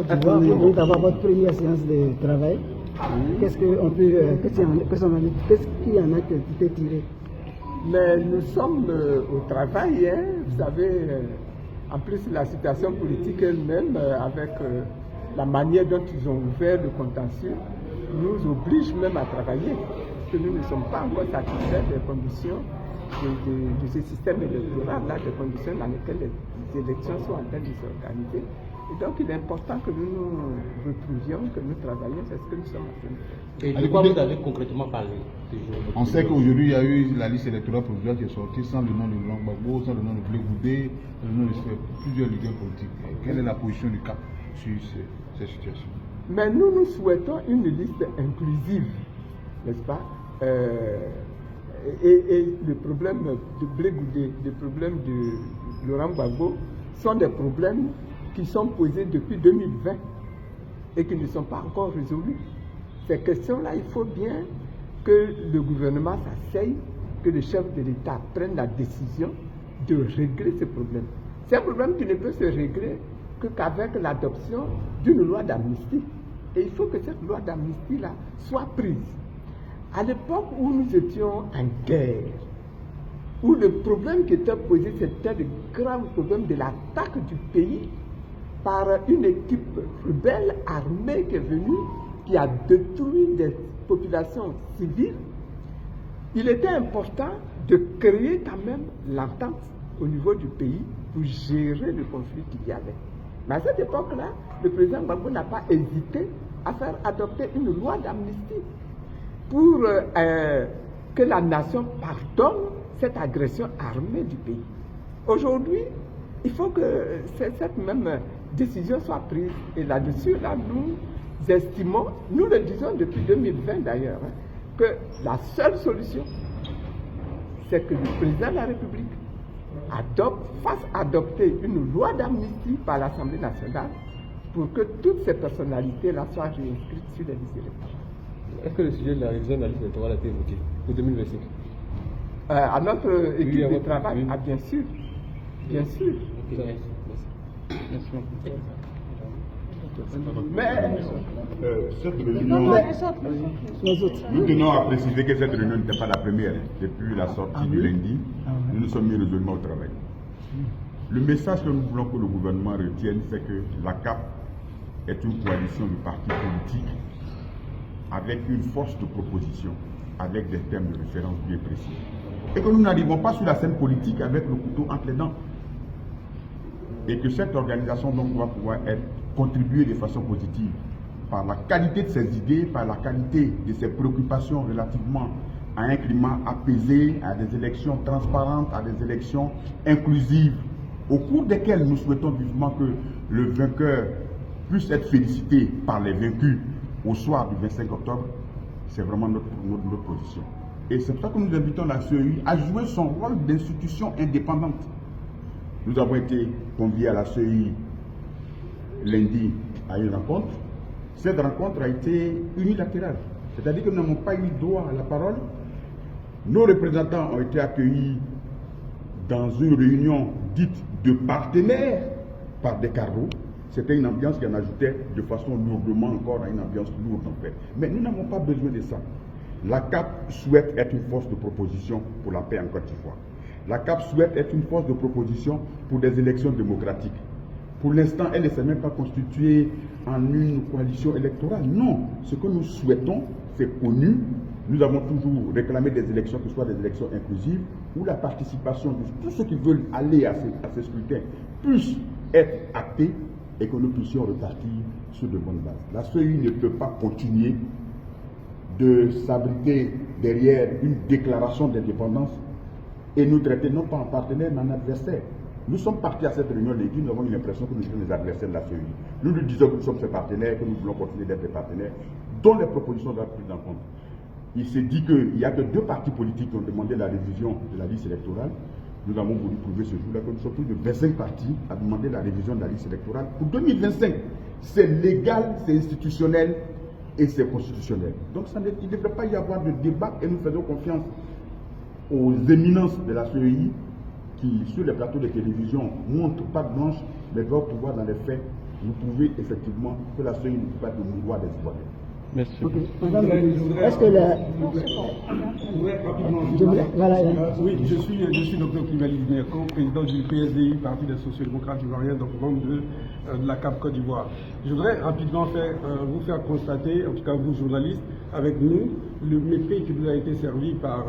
Côte d'Ivoire, vous venez d'avoir votre première séance de travail. Qu'est-ce qu'il y en a qui été tiré? Mais nous sommes au travail, hein, vous savez, en plus la situation politique elle-même, avec la manière dont ils ont ouvert le contentieux, nous oblige même à travailler, parce que nous ne sommes pas encore satisfaits des conditions de ce système électoral-là, des conditions dans lesquelles les élections sont en train de s'organiser. Et donc il est important que nous nous retrouvions, que nous travaillions, c'est ce que nous sommes en train de faire. Et de quoi vous avez concrètement parlé? On sait qu'aujourd'hui il y a eu la liste électorale provisoire qui est sortie sans le nom de Laurent Gbagbo, sans le nom de Blé Goudé, le nom de plusieurs leaders politiques. Quelle est la position du CAP sur ces situations? Mais nous souhaitons une liste inclusive, n'est-ce pas? Et le problème de Blé Goudé, le problème de Laurent Gbagbo sont des problèmes qui sont posés depuis 2020 et qui ne sont pas encore résolus. Ces questions-là, il faut bien que le gouvernement s'asseye, que le chef de l'État prenne la décision de régler ces problèmes. C'est un problème qui ne peut se régler qu'avec l'adoption d'une loi d'amnistie. Et il faut que cette loi d'amnistie-là soit prise. À l'époque où nous étions en guerre, où le problème qui était posé, c'était le grave problème de l'attaque du pays par une équipe rebelle armée qui est venue, qui a détruit des populations civiles, il était important de créer quand même l'entente au niveau du pays pour gérer le conflit qu'il y avait. Mais à cette époque-là, le président Gbagbo n'a pas hésité à faire adopter une loi d'amnistie pour que la nation pardonne cette agression armée du pays. Aujourd'hui, il faut que cette même décision soit prise. Et là-dessus, là, nous estimons, nous le disons depuis 2020 d'ailleurs, hein, que la seule solution, c'est que le président de la République fasse adopter une loi d'amnistie par l'Assemblée nationale pour que toutes ces personnalités-là soient réinscrites sur les listes électorales. Est-ce que le sujet de la révision de la liste électorale a été évoqué pour 2025? À notre équipe de travail, ah, bien sûr. Bien sûr. Okay. Merci. Cette réunion, nous tenons à préciser que cette réunion n'était pas la première. Depuis la sortie du lundi, nous nous sommes mis résolument au travail. Le message que nous voulons que le gouvernement retienne, c'est que la CAP est une coalition de partis politiques avec une force de proposition, avec des thèmes de référence bien précis. Et que nous n'arrivons pas sur la scène politique avec le couteau entre les dents. Et que cette organisation donc va pouvoir contribuer de façon positive par la qualité de ses idées, par la qualité de ses préoccupations relativement à un climat apaisé, à des élections transparentes, à des élections inclusives, au cours desquelles nous souhaitons vivement que le vainqueur puisse être félicité par les vaincus au soir du 25 octobre. C'est vraiment notre position. Et c'est pour ça que nous invitons la CEI à jouer son rôle d'institution indépendante. Nous avons été conviés à la CEI lundi à une rencontre. Cette rencontre a été unilatérale. C'est-à-dire que nous n'avons pas eu droit à la parole. Nos représentants ont été accueillis dans une réunion dite de partenaires par des carreaux. C'était une ambiance qui en ajoutait de façon lourdement encore à une ambiance lourde en fait. Mais nous n'avons pas besoin de ça. La CAP souhaite être une force de proposition pour la paix en Côte d'Ivoire. La CAP souhaite être une force de proposition pour des élections démocratiques. Pour l'instant, elle ne s'est même pas constituée en une coalition électorale. Non, ce que nous souhaitons, c'est connu. Nous avons toujours réclamé des élections qui soient des élections inclusives, où la participation de tous ceux qui veulent aller à ces scrutins puisse être actée et que nous puissions repartir sur de bonnes bases. La CEI ne peut pas continuer de s'abriter derrière une déclaration d'indépendance et nous traiter non pas en partenaire mais en adversaire. Nous sommes partis à cette réunion lundi, nous avons eu l'impression que nous étions les adversaires de la CEI. Nous nous disons que nous sommes ses partenaires, que nous voulons continuer d'être des partenaires, dont les propositions doivent être prises en compte. Il s'est dit qu'il n'y a que 2 partis politiques qui ont demandé la révision de la liste électorale. Nous avons voulu prouver ce jour-là que nous sommes plus de 25 partis à demander la révision de la liste électorale pour 2025. C'est légal, c'est institutionnel et c'est constitutionnel. Donc il ne devrait pas y avoir de débat et nous faisons confiance aux éminences de la CEI qui, sur les plateaux de télévision, montrent patte blanche, mais doivent pouvoir dans les faits vous trouvez effectivement que la CEI ne peut pas être le mouvoir des citoyens. Merci. Ok. Madame, est-ce que la... Oui, je suis Dr Koulibaly Dinerko, président du PSDI, Parti des sociaux-démocrates ivoiriens, donc membre de la CAP Côte d'Ivoire. Je voudrais rapidement vous faire constater, en tout cas vous journalistes, avec nous, le mépris qui vous a été servi par